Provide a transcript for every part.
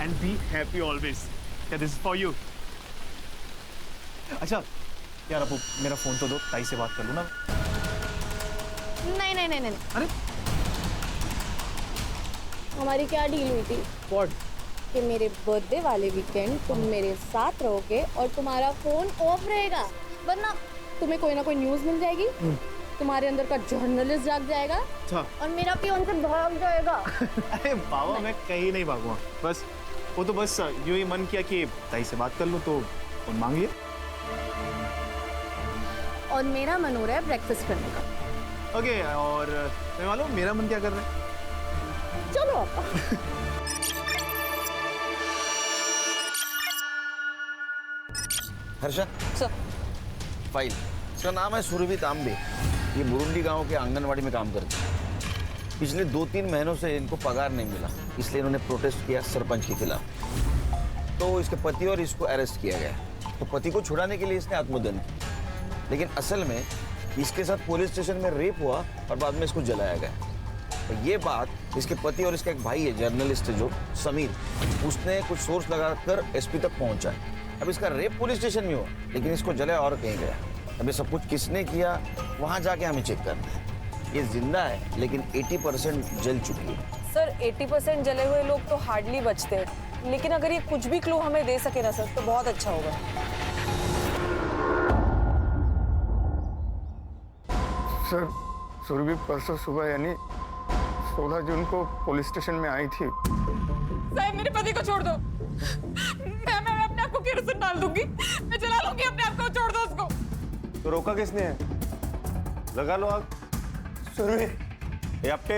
and be happy always. Yeah, this is for you. अच्छा यार अबू मेरा फोन तो दो, ताई से बात कर लूँ ना। नहीं नहीं नहीं नहीं। अरे हमारी क्या डील हुई थी व्हाट? कि मेरे बर्थडे वाले वीकेंड तुम मेरे साथ रहोगे और तुम्हारा फोन ऑफ रहेगा, वरना तुम्हें कोई ना कोई न्यूज मिल जाएगी, तुम्हारे अंदर का जर्नलिस्ट जाग जाएगा और मेरा पियोन से भाग जाएगा। अरे बाबा मैं कहीं नहीं भागूंगा, बस वो तो बस यूं ही मन किया कि ताई से बात कर लूं तो फोन मांग लिया। और मेरा मन हो रहा है ब्रेकफास्ट करने का। ओके और मैं मालूम मेरा मन क्या कर रहा है? चलो हर्षा सर, फाइल, इसका नाम है सुरभि तांबे। ये बुरुंडी गांव के आंगनवाड़ी में काम करती है। पिछले 2-3 महीनों से इनको पगार नहीं मिला, इसलिए इन्होंने प्रोटेस्ट किया सरपंच के खिलाफ। तो इसके पति और इसको अरेस्ट किया गया। तो पति को छुड़ाने के लिए इसने आत्मदहन किया, लेकिन असल में इसके साथ पुलिस स्टेशन में रेप हुआ और बाद में इसको जलाया गया। तो ये बात इसके पति और इसका एक भाई है जर्नलिस्ट जो समीर, उसने कुछ सोर्स लगाकर एसपी तक पहुंचा। अब इसका रेप पुलिस स्टेशन में हुआ, लेकिन इसको जलाया और कहीं गया। अब ये सब कुछ किसने किया वहां जाके हमें चेक करना है। ये जिंदा है लेकिन 80% जल चुकी है। सर 80% जले हुए लोग तो हार्डली बचते हैं, लेकिन अगर ये कुछ भी क्लू हमें दे सके ना सर तो बहुत अच्छा होगा। सर सुरभि परसों सुबह यानी 16 जून को पुलिस स्टेशन में आई थी। साहब मेरे पति को छोड़ दो। मैं अपने आप को केरोसिन डाल दूंगी, मैं जला लूंगी अपने आप को, छोड़ दो उसको। तो रोका किसने है? लगा लो आग। सुरभि ये आपके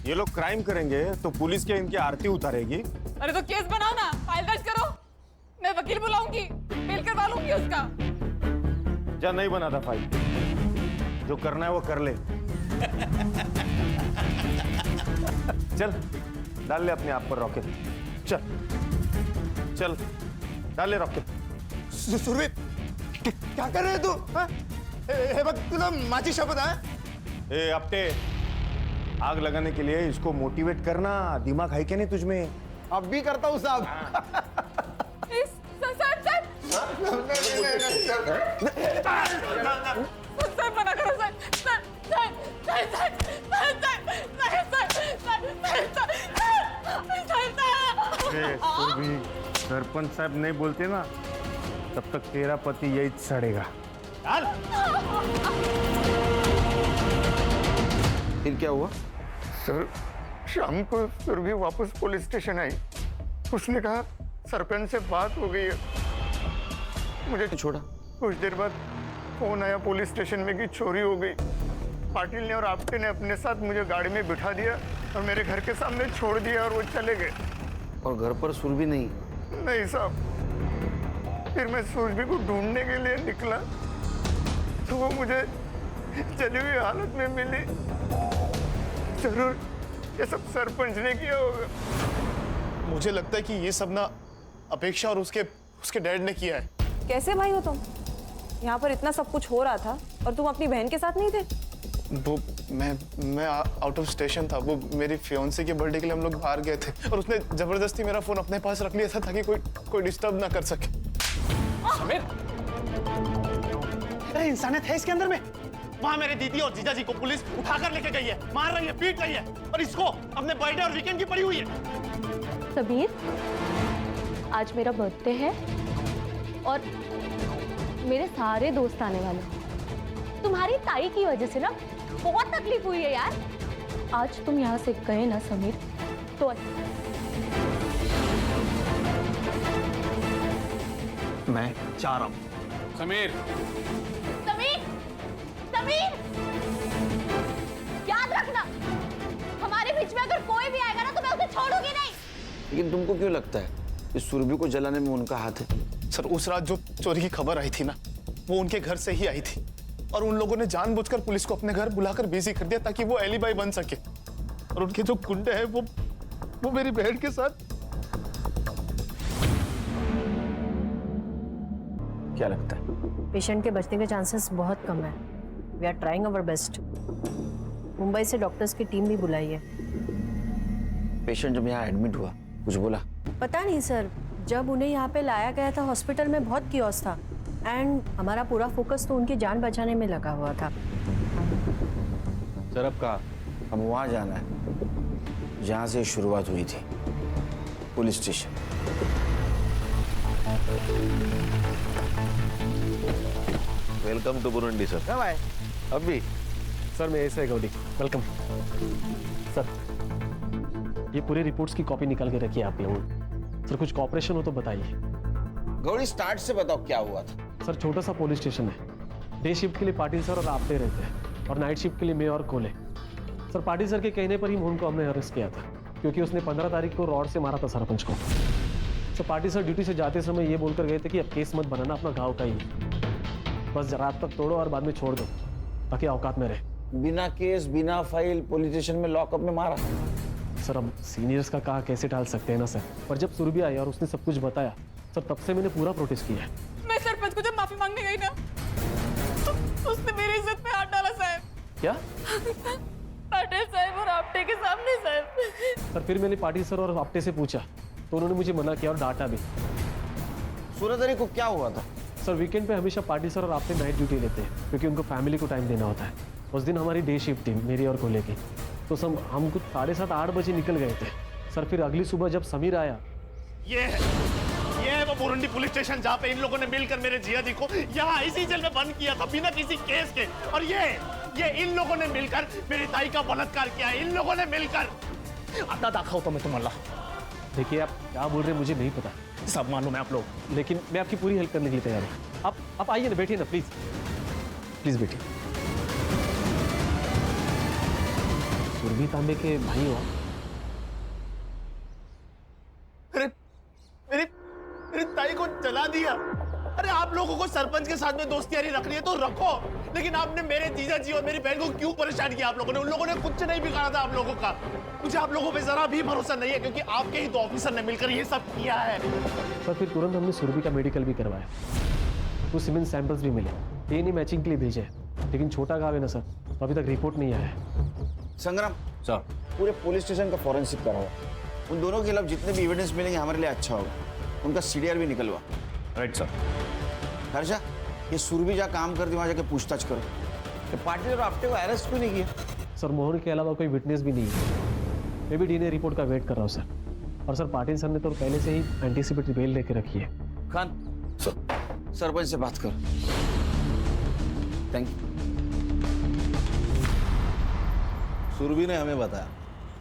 ये लोग क्राइम करेंगे तो पुलिस क्या इनकी आरती उतारेगी? अरे तो केस बनाओ ना, फाइल दर्ज करो, मैं वकील बुलाऊंगी, मेल करवा लूंगी उसका। जा नहीं बना था फाइल, जो करना है वो कर ले। चल डाल ले अपने आप पर रॉकेट, चल चल डाल ले रॉकेट। सुरभि क्या कर रहे तू? हे बघ तुला माझी शपथ है। ए अपटे, आग लगाने के लिए इसको मोटिवेट करना, दिमाग है क्या नहीं तुझमें? अब भी करता हूँ साहब। सर मना करो सर, सुरभि सरपंच साहब नहीं बोलते ना तब तक तेरा पति यही सड़ेगा। फिर क्या हुआ? सर शाम को सुरभि वापस पुलिस स्टेशन आई। उसने कहा सरपंच से बात हो गई है। मुझे छोड़ा। कुछ देर बाद फोन आया पुलिस स्टेशन में कि चोरी हो गई। पाटिल ने और आपटे ने अपने साथ मुझे गाड़ी में बिठा दिया और मेरे घर के सामने छोड़ दिया और वो चले गए। और घर पर सुरभि नहीं? नहीं साहब। फिर मैं सुरभि को ढूंढने के लिए निकला तो वो मुझे जली हुई हालत में मिली। जरूर ये सब सरपंच ने किया होगा। मुझे लगता है कि ये सब ना अपेक्षा और उसके डैड ने किया है। कैसे भाई हो तुम? यहाँ पर इतना सब कुछ हो रहा था और तुम अपनी बहन के साथ नहीं थे? वो मैं आउट ऑफ स्टेशन था। वो मेरी फियांसे के बर्थडे के लिए हम लोग बाहर गए थे और उसने जबरदस्ती मेरा फोन अपने पास रख लिया था ताकि कोई डिस्टर्ब ना कर सके। समीर, अरे इंसानियत है इसके अंदर में? वहाँ मेरे दीदी और जीजा जी को पुलिस उठाकर लेके गई है, मार रही है, पीट रही है, और इसको अपने बर्थडे और वीकेंड की पड़ी हुई है। समीर, आज मेरा बर्थडे है और मेरे सारे दोस्त आने वाले हैं। तुम्हारी ताई की वजह से ना बहुत तकलीफ हुई है यार। आज तुम यहाँ से गए ना समीर तो मैं चाह रहा हूँ। समीर, समीर, समीर, याद रखना हमारे बीच में अगर कोई भी आएगा ना तो मैं उसे छोड़ूंगी नहीं। लेकिन तुमको क्यों लगता है इस सुरभि को जलाने में उनका हाथ है? सर उस रात जो चोरी की खबर आई थी ना वो उनके घर से ही आई थी और उन लोगों ने जानबूझकर पुलिस को अपने घर बुलाकर बिजी कर दिया ताकि वो एलिबाई बन सके। और उनके जो गुंडे हैं वो मेरी बहन के साथ। क्या लगता है? पेशेंट के बचने के चांसेस बहुत कम है। We are trying our best. Mumbai से डॉक्टर्स की टीम भी बुलाई है। पेशेंट जब यहाँ एडमिट हुआ कुछ बोला? पता नहीं सर, जब उन्हें यहाँ पे लाया गया था हॉस्पिटल में बहुत कियोस था एंड हमारा पूरा फोकस तो उनकी जान बचाने में लगा हुआ था। सर अब कहाँ? हमें वहां जाना है जहां से शुरुआत हुई थी, police station. Welcome to Burundi sir. कब आए? अभी सर मैं ऐसे गौरी, वेलकम सर। ये पूरी रिपोर्ट्स की कॉपी निकाल के रखिए आप लोग। सर कुछ कॉपरेशन हो तो बताइए। गौरी स्टार्ट से बताओ क्या हुआ था। सर छोटा सा पुलिस स्टेशन है। डे शिफ्ट के लिए पाटिल सर और आपटे रहते हैं और नाइट शिफ्ट के लिए मैं और कोले। सर पाटिल सर के कहने पर ही मोहन को हमने अरेस्ट किया था क्योंकि उसने 15 तारीख को रॉड से मारा था सरपंच को। सर पाटिल सर ड्यूटी से जाते समय ये बोलकर गए थे कि अब केस मत बनाना, अपना गाँव का ही बस रात तक तोड़ो और बाद में छोड़ दो ताकि औकात में रहे। बिना केस बिना फाइल पुलिस स्टेशन में लॉकअप में मारा। सर अब सीनियर्स का कहा कैसे टाल सकते हैं ना सर, पर जब सुरभि आई और उसने सब कुछ बताया सर तब से मैंने पूरा प्रोटेस्ट किया है। मैं सरपंच को जब माफी मांगने गई ना तो उसने मेरी इज्जत पे हाथ डाला साहब। क्या? पाटिल साहब और आपटे के सामने साहब। सर फिर मैंने पाटिल सर और आपटे से पूछा तो उन्होंने मुझे मना किया और डांटा भी। 16 तारीख को क्या हुआ था? सर वीकेंड पे हमेशा पाटिल सर और आपटे नाइट ड्यूटी लेते हैं क्योंकि उनको फैमिली को टाइम देना होता है। उस दिन हमारी डे शिफ्ट थी मेरी और कोले की, तो सब हम कुछ 7:30-8 बजे निकल गए थे। सर फिर अगली सुबह जब समीर आया, ये है वो बुरुंडी पुलिस स्टेशन जहाँ पे इन लोगों ने मिलकर मेरे जिया जी को यहाँ इसी जेल में बंद किया था बिना किसी केस के। और ये इन लोगों ने मिलकर मेरी ताई का बलात्कार किया है। इन लोगों ने मिलकर आता दाखवतो मैं तुम्हाला। देखिए आप क्या बोल रहे हैं मुझे नहीं पता, सब मालूम है आप लोग, लेकिन मैं आपकी पूरी हेल्प करने के लिए तैयार हूँ। आप आइए ना, बैठिए ना प्लीज, प्लीज बैठिए। सुरभि तांबे के भाई हो आप? मेरी ताई को जला दिया। अरे आप लोगों को सरपंच के साथ में दोस्ती यारी रखनी है तो रखो, लेकिन आपने मेरे जीजा जी और मेरी बहन को क्यों परेशान किया? आप लोगों ने, उन लोगों ने कुछ नहीं बिगाड़ा था आप लोगों का। मुझे आप लोगों पे जरा भी भरोसा नहीं है क्योंकि आपके ही 2 ऑफिसर ने मिलकर ये सब किया है। सर फिर तुरंत हमने सुरभि का मेडिकल भी करवाया, कुछ सीमेंट सैंपल्स भी मिले, डीएनए मैचिंग के लिए भेजे, लेकिन छोटा गाँव है ना सर, तो अभी तक रिपोर्ट नहीं आया है। संग्राम सर पूरे पुलिस स्टेशन का फॉरेंसिक कराओ। उन दोनों के खिलाफ जितने भी एविडेंस मिलेंगे हमारे लिए अच्छा होगा। उनका सीडीआर भी निकलवा। Right sir. हर्षा ये सुरभि जहाँ काम करती वहाँ जाके पूछताछ करो। ये पाटिल और आपटे को अरेस्ट क्यों नहीं किया? सर मोहन के अलावा कोई विटनेस भी नहीं है। मैं भी डीएनए रिपोर्ट का वेट कर रहा हूँ सर। और सर पाटिल सर ने तो पहले से ही एंटीसिपेटरी बेल लेके रखी है। खान सरपंच से बात कर। Thank you. सुरभि ने हमें बताया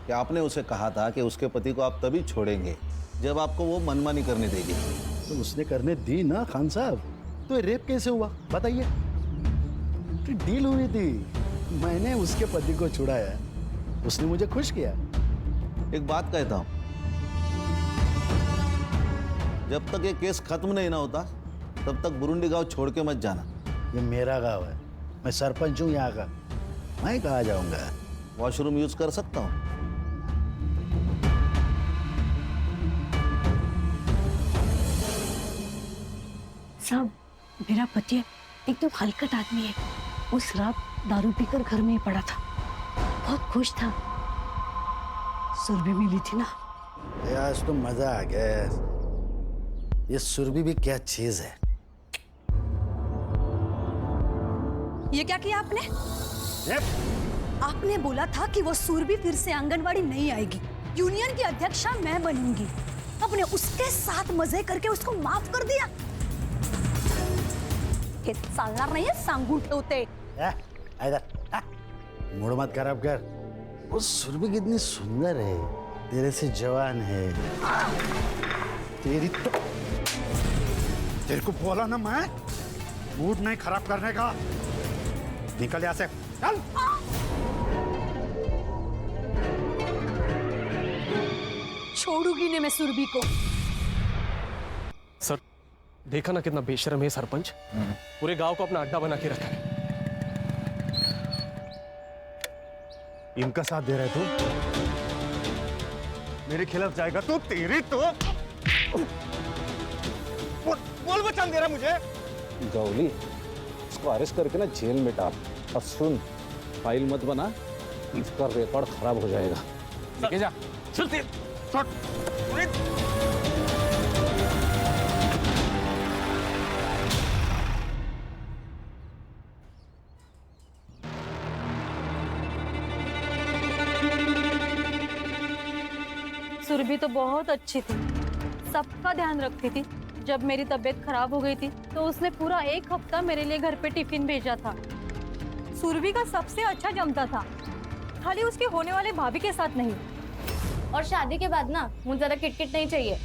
कि आपने उसे कहा था कि उसके पति को आप तभी छोड़ेंगे जब आपको वो मनमानी करने देगी। तो उसने करने दी ना खान साहब। तो ये रेप कैसे हुआ बताइए? तो डील हुई थी, मैंने उसके पति को छुड़ाया, उसने मुझे खुश किया। एक बात कहता हूं, जब तक ये केस खत्म नहीं ना होता तब तक बुरुंडी गांव छोड़ के मत जाना। ये मेरा गांव है, मैं सरपंच हूँ यहाँ का, मैं कहाँ जाऊंगा? वॉशरूम यूज कर सकता हूँ? साहब मेरा पति एकदम हलकट आदमी है। उस रात दारू पीकर घर में ही पड़ा था, बहुत खुश था। सुरभि मिली थी ना। आज तो मजा आ गया। ये सुरभि भी क्या चीज है। ये क्या किया आपने? आपने बोला था कि वो सुरभि फिर से आंगनवाड़ी नहीं आएगी, यूनियन की अध्यक्षा मैं बनूंगी। आपने उसके साथ मजे करके उसको माफ कर दिया। हे चालणार नाहीये, सांगून ठेवते। मूड मत खराब कर। वो सुरभि कितनी सुंदर है, तेरे से जवान है। तेरे को बोला ना मैं, मूड नहीं खराब करने का। निकल यहाँ से, चल। छोड़ूंगी नहीं मैं सुरभि को। सर देखा ना कितना बेशर्म है सरपंच, पूरे गांव को अपना अड्डा बना के रखा है। इनका साथ दे रहे तू? मेरे खिलाफ जाएगा तो तेरी तो बोल बचान दे रहा मुझे। गौली, इसको अरेस्ट करके ना जेल में डाल। और सुन, फाइल मत बना, इसका रिकॉर्ड खराब हो जाएगा। लेके जा। सुरभि तो बहुत अच्छी थी, सबका ध्यान रखती थी। जब मेरी तबीयत खराब हो गई थी तो उसने पूरा 1 हफ्ता मेरे लिए घर पे टिफिन भेजा था। सुरभि का सबसे अच्छा जमता था, खाली उसके होने वाले भाभी के साथ नहीं। और शादी के बाद ना मुझे ज़्यादा किटकिट नहीं चाहिए।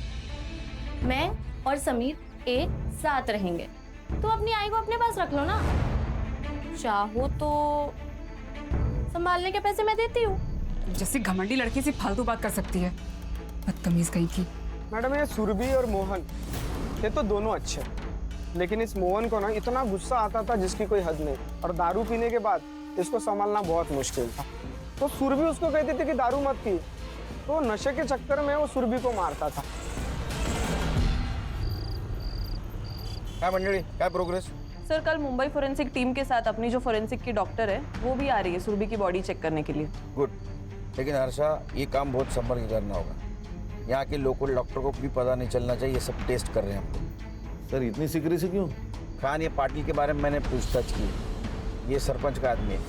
मैं और समीर एक साथ रहेंगे। तो अपनी आई को अपने पास रख लो ना। चाहो तो संभालने के पैसे मैं देती हूँ। जैसे घमंडी लड़की से फालतू बात कर सकती है, बदतमीज कहीं की। मैडम ये सुरभि और मोहन ये तो दोनों अच्छे हैं, लेकिन इस मोहन को ना इतना गुस्सा आता था जिसकी कोई हद नहीं, और दारू पीने के बाद इसको संभालना बहुत मुश्किल था। तो सुरभि उसको कहती थी कि दारू मत पी, तो नशे के चक्कर में वो सुरभि को मारता था। क्या मंडली, क्या प्रोग्रेस? सर कल मुंबई फोरेंसिक टीम के साथ अपनी जो फोरेंसिक की डॉक्टर है वो भी आ रही है सुरभि की बॉडी चेक करने के लिए। गुड, लेकिन हर्षा ये काम बहुत संभल के करना होगा। यहाँ के लोकल डॉक्टर को भी पता नहीं चलना चाहिए, ये सब टेस्ट कर रहे हैं हमको। सर इतनी सीक्रेसी क्यों? खान, ये पाटिल के बारे में मैंने पूछताछ की। ये सरपंच का आदमी है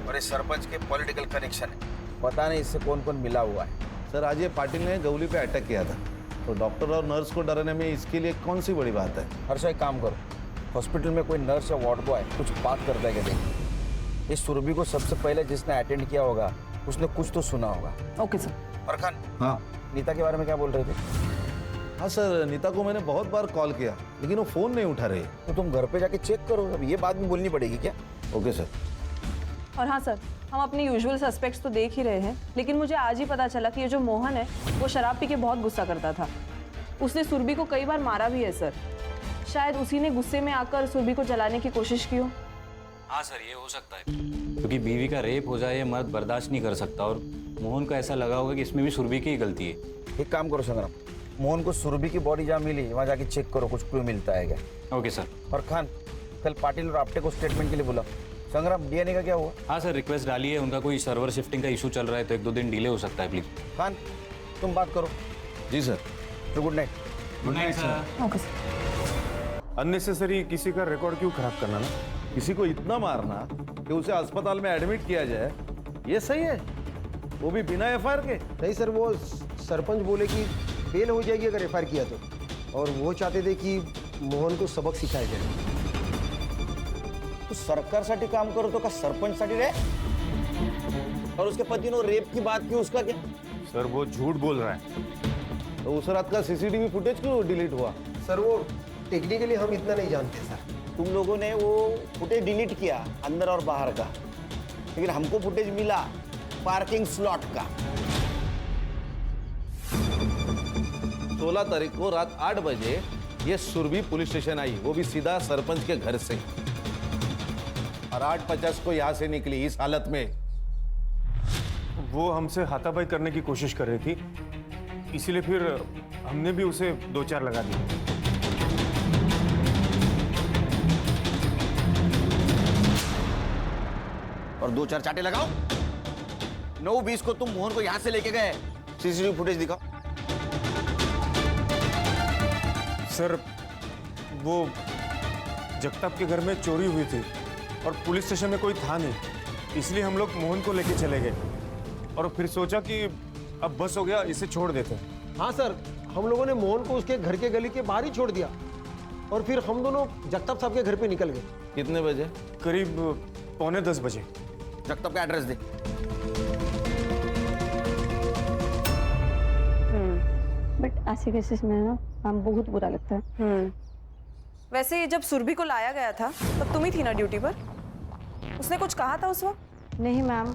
और ये सरपंच के पॉलिटिकल कनेक्शन है। पता नहीं इससे कौन कौन मिला हुआ है। सर आज ये पाटिल ने गौली पे अटैक किया था, तो डॉक्टर और नर्स को डराने में इसके लिए कौन सी बड़ी बात है? हर्षा एक काम करो, हॉस्पिटल में कोई नर्स या वार्ड बॉय कुछ बात करता है क्या देखिए। इस सुरभि को सबसे पहले जिसने अटेंड किया होगा उसने कुछ तो सुना होगा। Okay sir. और खान, हाँ नीता के बारे में क्या बोल रहे थे? हाँ सर, नीता को मैंने बहुत बार कॉल किया लेकिन वो फ़ोन नहीं उठा रही। तो तुम घर पे जाके चेक करो, अब ये बात भी बोलनी पड़ेगी क्या? Okay sir. और हाँ सर, हम अपने यूजुअल सस्पेक्ट्स तो देख ही रहे हैं, लेकिन मुझे आज ही पता चला कि ये जो मोहन है वो शराब पी के बहुत गुस्सा करता था। उसने सुरभि को कई बार मारा भी है सर। शायद उसी ने गुस्से में आकर सुरभि को जलाने की कोशिश की हो। हाँ सर, ये हो सकता है, क्योंकि बीवी का रेप हो जाए ये मर्द बर्दाश्त नहीं कर सकता, और मोहन को ऐसा लगा होगा कि इसमें भी सुरभि की ही गलती है। एक काम करो संग्राम, मोहन को सुरभि की बॉडी जहाँ मिली वहाँ जाके चेक करो, कुछ क्लू मिलता है क्या। Okay sir. और खान, कल पाटिल और आपटे को स्टेटमेंट के लिए बुला। संग्राम, डीएनए का क्या हुआ? हाँ सर, रिक्वेस्ट डाली है, उनका कोई सर्वर शिफ्टिंग का इशू चल रहा है, तो 1-2 दिन डिले हो सकता है, प्लीज। खान, तुम बात करो। जी सर। तो good night. Good night sir. Okay sir. Unnecessary किसी का रिकॉर्ड क्यों खराब करना ना? किसी को इतना मारना कि उसे अस्पताल में एडमिट किया जाए, ये सही है? वो भी बिना एफआईआर के? नहीं सर, वो सरपंच बोले कि बेल हो जाएगी अगर एफआईआर किया तो, और वो चाहते थे कि मोहन को सबक सिखाया जाए। तो सरकारसाठी काम करो तो का सरपंचसाठी रे? और उसके पति ने रेप की बात की, उसका क्या? सर वो झूठ बोल रहा है। तो उस रात का सीसीटीवी फुटेज क्यों डिलीट हुआ? सर वो टेक्निकली हम इतना नहीं जानते सर। तुम लोगों ने वो फुटेज डिलीट किया अंदर और बाहर का, लेकिन हमको फुटेज मिला पार्किंग स्लॉट का। 16 तारीख को रात 8 बजे ये सुरभि पुलिस स्टेशन आई, वो भी सीधा सरपंच के घर से, और 8:50 को यहां से निकली इस हालत में। वो हमसे हाथापाई करने की कोशिश कर रही थी, इसीलिए फिर हमने भी उसे 2-4 लगा दिए। और 2-4 चाटे लगाओ। 9:20 को तुम मोहन को यहां से लेके गए, सीसीटीवी फुटेज दिखाओ। सर वो जगताप के घर में चोरी हुई थी और पुलिस स्टेशन में कोई था नहीं, इसलिए हम लोग मोहन को लेके चले गए और फिर सोचा कि अब बस हो गया, इसे छोड़ देते। हाँ सर, हम लोगों ने मोहन को उसके घर के गली के बाहर ही छोड़ दिया और फिर हम दोनों जगताप साहब के घर पे निकल गए। कितने बजे? करीब 9:45 बजे। जगताप का एड्रेस दे। बट ऐसे केसेस में ना हम बहुत बुरा लगता है। वैसे जब सुरभि को लाया गया था तब तुम ही थी ना ड्यूटी पर? उसने कुछ कहा था उस वक्त? नहीं मैम,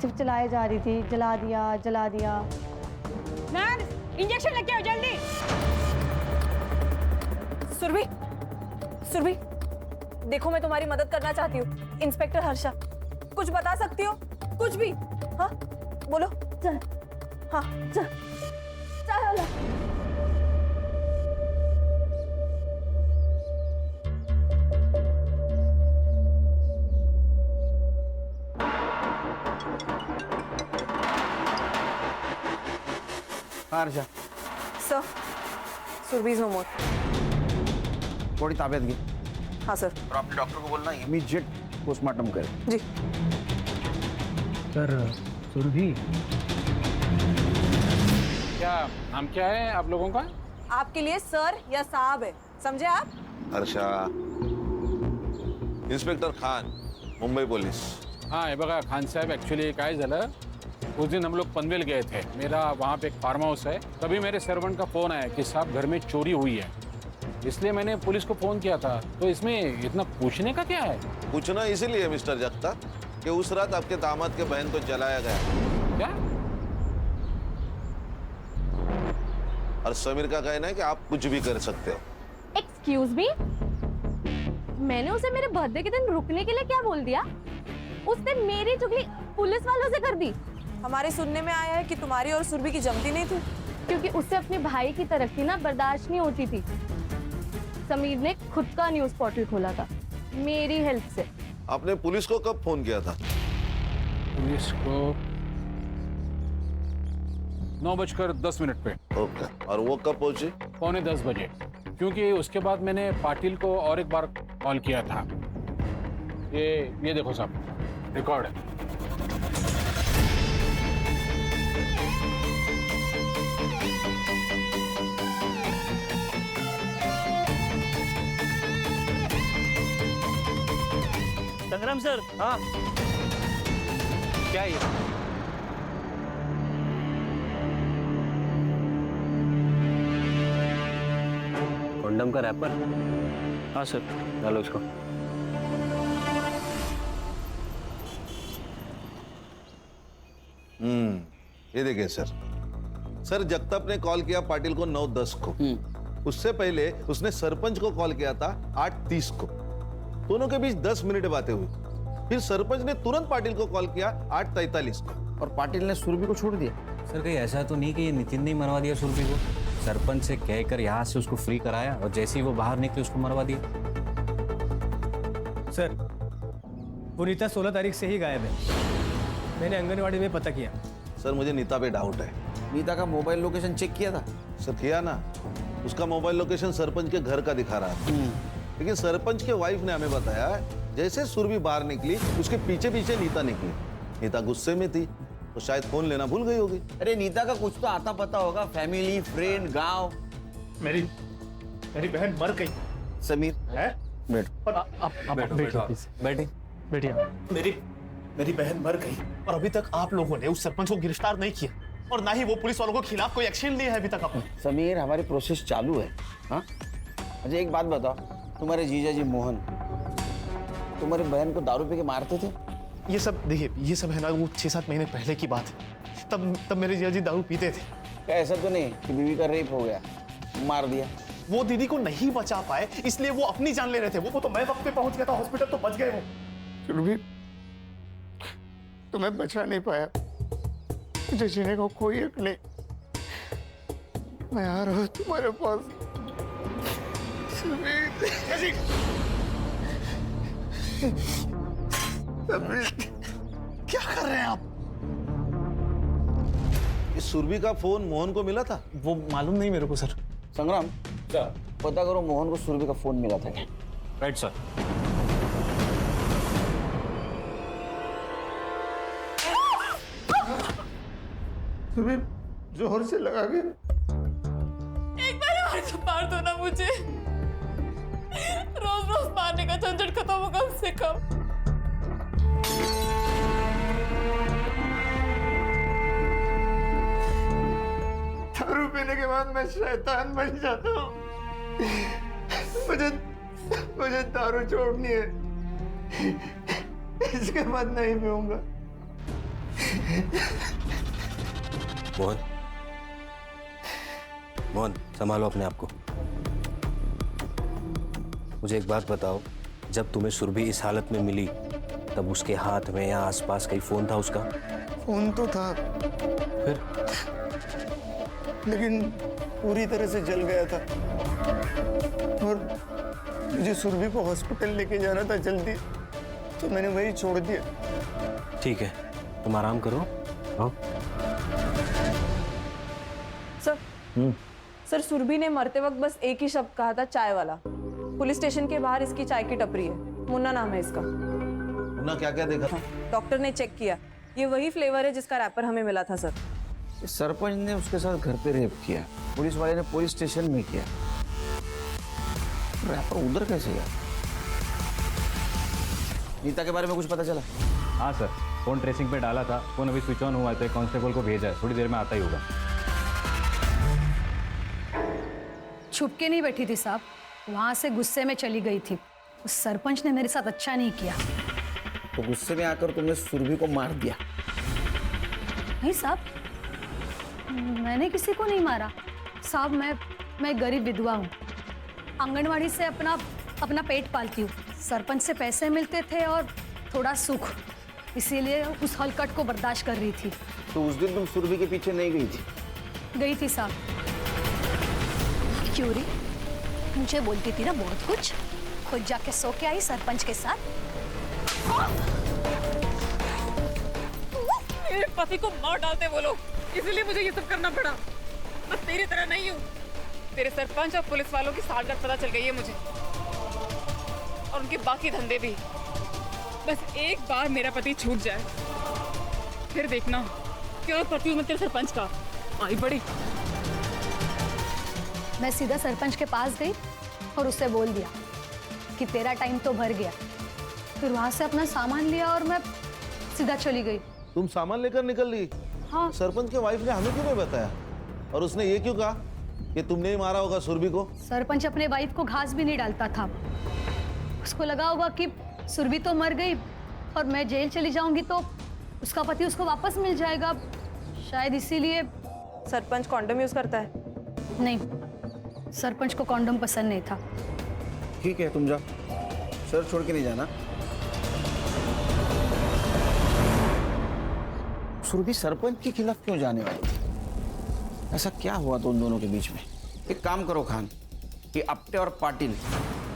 सिर्फ चलाए जा रही थी, जला दिया जला दिया। नर्स, इंजेक्शन लेके आओ जल्दी। सुरभि, सुरभि, देखो मैं तुम्हारी मदद करना चाहती हूँ। इंस्पेक्टर हर्षा, कुछ बता सकती हो? कुछ भी? हाँ बोलो। चल। हाँ चल चल। हाँ अर्षा, सर सुरभि इज नो मोर। थोड़ी ताबियत की। हाँ सर। और आपने डॉक्टर को बोलना इमीडिएट पोस्टमार्टम करे। जी सर सुरभि क्या नाम क्या है आप लोगों का? आपके लिए सर या साहब है, समझे आप? Harsha, inspector Khan, Mumbai police. हाँ हे बघा खान साहब, ॲक्च्युली काय झालं, उस दिन हम लोग पनवेल गए थे, मेरा वहाँ पे एक फार्म हाउस है, तभी मेरे सर्वेंट का फ़ोन आया कि साहब घर में चोरी हुई है, इसलिए मैंने पुलिस को फ़ोन किया था. तो इसमें इतना पूछने का क्या है? पूछना इसीलिए मिस्टर जगताप कि उस रात आपके दामाद के बहन को जलाया गया. क्या? और समीर का कहना है कि आप कुछ भी कर सकते हो. एक्सक्यूज मी, मैंने उसे मेरे बर्थडे के दिन रुकने के लिए क्या बोल दिया? उसने मेरी चुगली पुलिस वालों से कर दी. हमारे सुनने में आया है कि तुम्हारी और सुरभि की जमती नहीं थी, क्योंकि उससे अपने भाई की तरक्की ना बर्दाश्त नहीं होती थी. समीर ने खुद का न्यूज पोर्टल खोला था मेरी हेल्प से. आपने पुलिस को कब फोन किया था? पुलिस को 9:10 पे. ओके. और वो कब पहुंची? 9:45 बजे, क्योंकि उसके बाद मैंने पाटिल को और एक बार कॉल किया था. ये देखो साहब, रिकॉर्ड है. संग्राम सर. हाँ क्या है ये? कंडम का रैपर. हाँ सर. डालो इसको. ये देखिए सर. सर जगताप ने कॉल किया पाटिल को 9:10 को. उससे पहले उसने सरपंच को कॉल किया था 8:30 को. दोनों के बीच 10 मिनट बातें हुई. फिर सरपंच ने तुरंत पाटिल को कॉल किया 8:43 को. और पाटिल ने सुरभि को छोड़ दिया. सर कहीं ऐसा तो नहीं कि ये नितिन ने मरवा दिया सुरभि को? सरपंच से कहकर यहाँ से उसको फ्री कराया और जैसे ही वो बाहर निकले उसको मरवा दिया. सर वो नीता 16 तारीख से ही गायब है. मैंने आंगनवाड़ी में पता किया. सर मुझे नीता पे डाउट है. नीता का मोबाइल लोकेशन चेक किया था? सर किया ना. उसका मोबाइल लोकेशन सरपंच के घर का दिखा रहा था. लेकिन सरपंच के वाइफ ने हमें बताया जैसे सुरभि बाहर निकली उसके पीछे पीछे नीता निकली. नीता गुस्से में थी तो शायद फोन लेना भूल गई होगी. अरे नीता का कुछ तो आता पता होगा, फैमिली फ्रेंड गांव. मेरी बहन मर गई. समीर है? बैठिए. मेरी बहन मर गई और अभी तक आप लोगों ने उस सरपंच को गिरफ्तार नहीं किया और ना ही वो पुलिस वालों के खिलाफ कोई एक्शन लिया है अभी तक आपने. समीर हमारी प्रोसेस चालू है. हाँ अच्छा एक बात बताओ, तुम्हारे जीजा जी मोहन तुम्हारी बहन को दारू पी के मारते थे? ये सब देखिए, ये सब है ना वो 6-7 महीने पहले की बात है. तब मेरे जीजा जी दारू पीते थे. क्या ऐसा तो नहीं कि बीवी का रेप हो गया, मार दिया? वो दीदी को नहीं बचा पाए इसलिए वो अपनी जान ले रहे थे. वो तो मैं वक्त पे पहुंच गया था हॉस्पिटल, तो बच गए वो. सुरभि तुम्हें बचा नहीं पाया, मुझे जीने को कोई हक नहीं. मैं आ रहा हूँ तुम्हारे पास. क्या कर रहे हैं आप? इस सुरभि का फोन मोहन को मिला था? वो मालूम नहीं मेरे को सर. संग्राम सर पता करो मोहन को सुरभि का फोन मिला था क्या? Right sir. सुरभि जोर से लगा के. एक बार और तो मार दो ना मुझे. रोज रोज मारने का झंझट खत्म हो कम से कम. दारू पीने के बाद मैं शैतान बन जाता हूँ. मुझे दारू छोड़नी है. इसके बाद नहीं पीऊंगा. मोहन संभालो अपने आप को. मुझे एक बात बताओ, जब तुम्हें सुरभि इस हालत में मिली तब उसके हाथ में या आसपास कहीं फोन था उसका? फोन तो था फिर? लेकिन पूरी तरह से जल गया था और मुझे सुरभि को हॉस्पिटल लेके जाना था जल्दी, तो मैंने वही छोड़ दिया. ठीक है, तुम आराम करो. आओ. सर सर सुरभि ने मरते वक्त बस एक ही शब्द कहा था, चाय वाला। पुलिस स्टेशन के बाहर इसकी चाय की टपरी है, मुन्ना नाम है इसका। मुन्ना क्या क्या देखा? डॉक्टर ने चेक किया, ये वही फ्लेवर है जिसका रैपर हमें मिला था सर। सरपंच ने उसके साथ घर पे रेप किया, पुलिस वाले ने पुलिस स्टेशन में किया, रैपर उधर कैसे गया? नीता के बारे में कुछ पता चला? हाँ सर, फ़ोन ट्रेसिंग पे डाला था, फ़ोन अभी स्विच ऑन हुआ है तो कांस्टेबल को भेजा है, थोड़ी देर में आता ही होगा। छुप के नहीं बैठी थी साहब, वहां से गुस्से में चली गई थी। उस सरपंच ने मेरे साथ अच्छा नहीं किया। तो गुस्से में आकर तुमने सुरभि को मार दिया? नहीं साहब, मैंने किसी को नहीं मारा साहब। मैं गरीब विधवा हूँ, आंगनवाड़ी से अपना पेट पालती हूँ। सरपंच से पैसे मिलते थे और थोड़ा सुख, इसीलिए उस हलकट को बर्दाश्त कर रही थी। तो उस दिन तुम सुरभि के पीछे नहीं गई थी? गई थी साहब। क्यों री, मुझे बोलती थी ना बहुत कुछ, खुद जाके सो के आई सरपंच के साथ। मेरे पति को मार डालते वो लोग, इसीलिए मुझे ये सब करना पड़ा। मैं तेरी तरह नहीं हूँ। तेरे सरपंच और पुलिस वालों की सालगर्द पता चल गई है मुझे, और उनके बाकी धंधे भी। बस एक बार मेरा पति छूट जाए, फिर देखना क्या करती हूँ मैं तेरे सरपंच का। आई बड़ी। मैं सीधा सरपंच के पास गई और उससे बोल दिया कि तेरा टाइम तो भर गया। फिर वहां से अपना सामान लिया और मैं सीधा चली गई। तुम सामान लेकर निकल ली? हाँ। सरपंच के वाइफ ने हमें क्यों नहीं बताया? और उसने ये क्यों कहा कि तुमने ही मारा होगा सुरभि को? सरपंच अपने वाइफ को घास भी नहीं डालता था। उसको लगा होगा कि सुरभि तो मर गई और मैं जेल चली जाऊंगी तो उसका पति उसको वापस मिल जाएगा, शायद इसीलिए। सरपंच कॉन्डम यूज करता है? नहीं, सरपंच को कॉन्डम पसंद नहीं था। ठीक है, तुम जाओ, सर छोड़ के नहीं जाना। सुरभि सरपंच के खिलाफ क्यों जाने वाली? ऐसा क्या हुआ तो उन दोनों के बीच में? एक काम करो खान, कि अपटे और पाटिल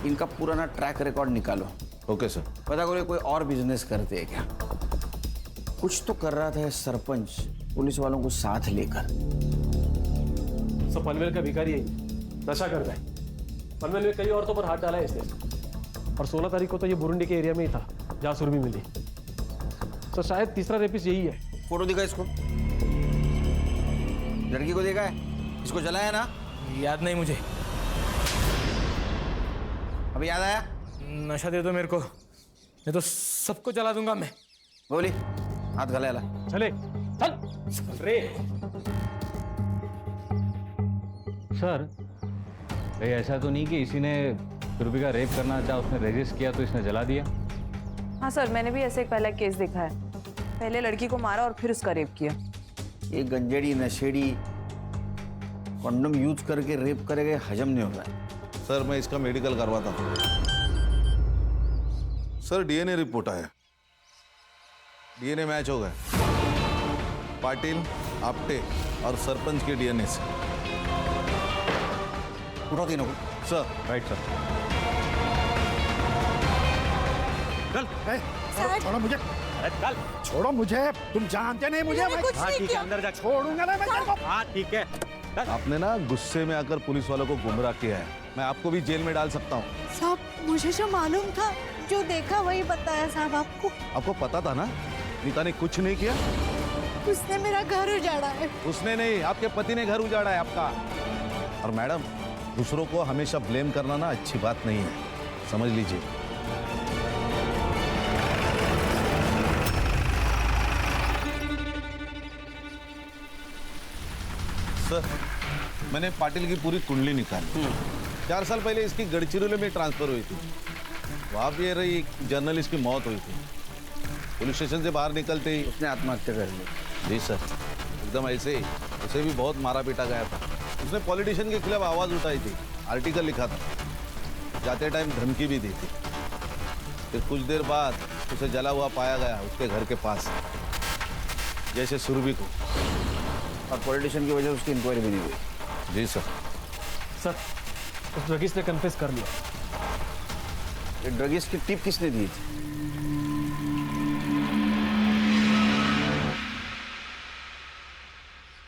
इनका पुराना ट्रैक रिकॉर्ड निकालो। Okay sir. पता करो कोई और बिजनेस करते हैं क्या? कुछ तो कर रहा था ये सरपंच पुलिस वालों को साथ लेकर। सब पनवेल का भिखारी है, नशा करता है। पनवेल में कई औरतों पर हाथ डाला है इसने, और 16 तारीख को तो ये बुरुंडी के एरिया में ही था जहाँ सुरभि मिली। तो शायद तीसरा रेपिस्ट यही है। फोटो दिखा इसको, लड़की को देखा है? इसको जलाया ना? याद नहीं मुझे। अभी याद आया? नशा दे दो मेरे को, मैं तो सबको जला दूंगा मैं। बोली, हाथ गला ला। चले चल रे। सर, कहीं ऐसा तो नहीं कि इसी ने सुरभि का रेप करना चाहा, उसने रेजिस्ट किया तो इसने जला दिया? हाँ सर, मैंने भी ऐसे एक पहला केस देखा है। पहले लड़की को मारा और फिर उसका रेप किया। ये गंजेड़ी नशेड़ी कंडोम यूज करके रेप करेगा, हजम नहीं होगा। सर, मैं इसका मेडिकल करवाता हूँ। सर, डीएनए रिपोर्ट आया, डीएनए मैच हो गया पाटिल, आपटे और सरपंच के डीएनए से। उठाओ तीनों को। सर। Right sir. चल, छोड़ो मुझे। अरे चल, छोड़ो मुझे, तुम जानते नहीं मुझे। हाँ ठीक है, अंदर जा। छोड़ूंगा ना मैं तेरे को। हाँ ठीक है। आपने ना गुस्से में आकर पुलिस वालों को गुमराह किया है, मैं आपको भी जेल में डाल सकता हूँ। साहब, मुझे जो मालूम था, जो देखा वही बताया साहब आपको। आपको पता था ना नीता ने कुछ नहीं किया? उसने मेरा घर उजाड़ा है। उसने नहीं, आपके पति ने घर उजाड़ा है आपका। और मैडम, दूसरों को हमेशा ब्लेम करना ना अच्छी बात नहीं है, समझ लीजिए। सर, मैंने पाटिल की पूरी कुंडली निकाली। 4 साल पहले इसकी गढ़चिरौली में ट्रांसफर हुई थी, वहां भी रही जर्नलिस्ट की मौत हुई थी। पुलिस स्टेशन से बाहर निकलते ही उसने आत्महत्या कर ली। जी सर, एकदम ऐसे ही। उसे भी बहुत मारा पीटा गया था। उसने पॉलिटिशियन के खिलाफ आवाज उठाई थी, आर्टिकल लिखा था, जाते टाइम धमकी भी दी थी। फिर कुछ देर बाद उसे जला हुआ पाया गया उसके घर के पास, जैसे सुरभि को। और पॉलिटिशियन की वजह से उसकी इंक्वायरी भी नहीं हुई। जी सर। सर, उस ड्रगिस्ट ने कन्फेस कर लिया। ये ड्रगिस्ट की टिप किसने दी थी?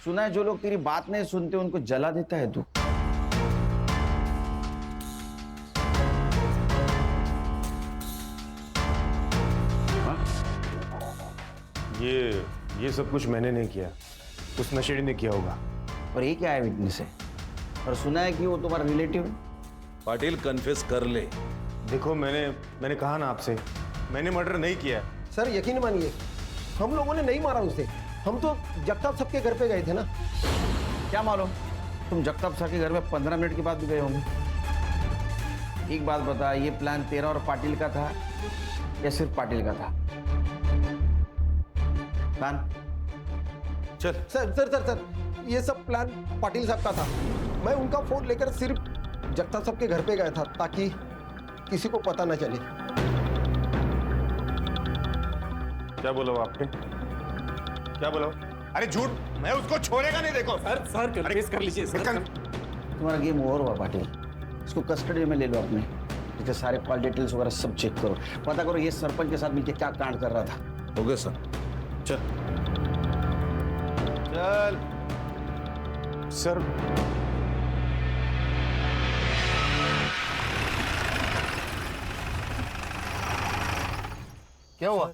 सुना है जो लोग तेरी बात नहीं सुनते उनको जला देता है तू। ये सब कुछ मैंने नहीं किया, उस नशेड़ी ने किया होगा। और ये क्या है विटनेस है? और सुना है कि वो तुम्हारा रिलेटिव है। पाटिल कन्फेस कर ले। देखो मैंने कहा ना आपसे, मैंने मर्डर नहीं किया। सर यकीन मानिए, हम लोगों ने नहीं मारा उसे। हम तो जगताप साहब के घर पे गए थे ना। क्या मालूम, तुम जगताप साहब के घर में 15 मिनट के बाद भी गए होंगे। एक बात बता, ये प्लान तेरा और पाटिल का था या सिर्फ पाटिल का था? प्लान चल। सर सर सर सर ये सब प्लान पाटिल साहब का था। मैं उनका फोन लेकर सिर्फ जगताप साहब के घर पे गया था ताकि किसी को पता न चले। क्या बोला वो आपने? क्या बोला? अरे झूठ, मैं उसको छोड़ेगा नहीं। देखो सर कन्फेस कर लीजिए सर। तुम्हारा गेम ओवर हुआ पाटिल। इसको कस्टडी में ले लो अपने। इसके सारे कॉल डिटेल्स वगैरह सब चेक करो, पता करो ये सरपंच के साथ मिलकर क्या कांड कर रहा था। हो गया सर। चल चल सर। क्या हुआ?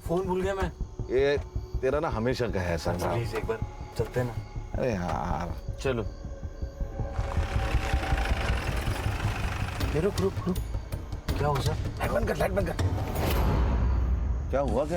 फोन भूल गया मैं। ये तेरा ना हमेशा का है सर। प्लीज एक बार चलते हैं ना। अरे यार चलो। रुक रुक रुक, क्या हुआ सर? लाइट बंद कर, लाइट बंद कर। क्या हुआ क्या?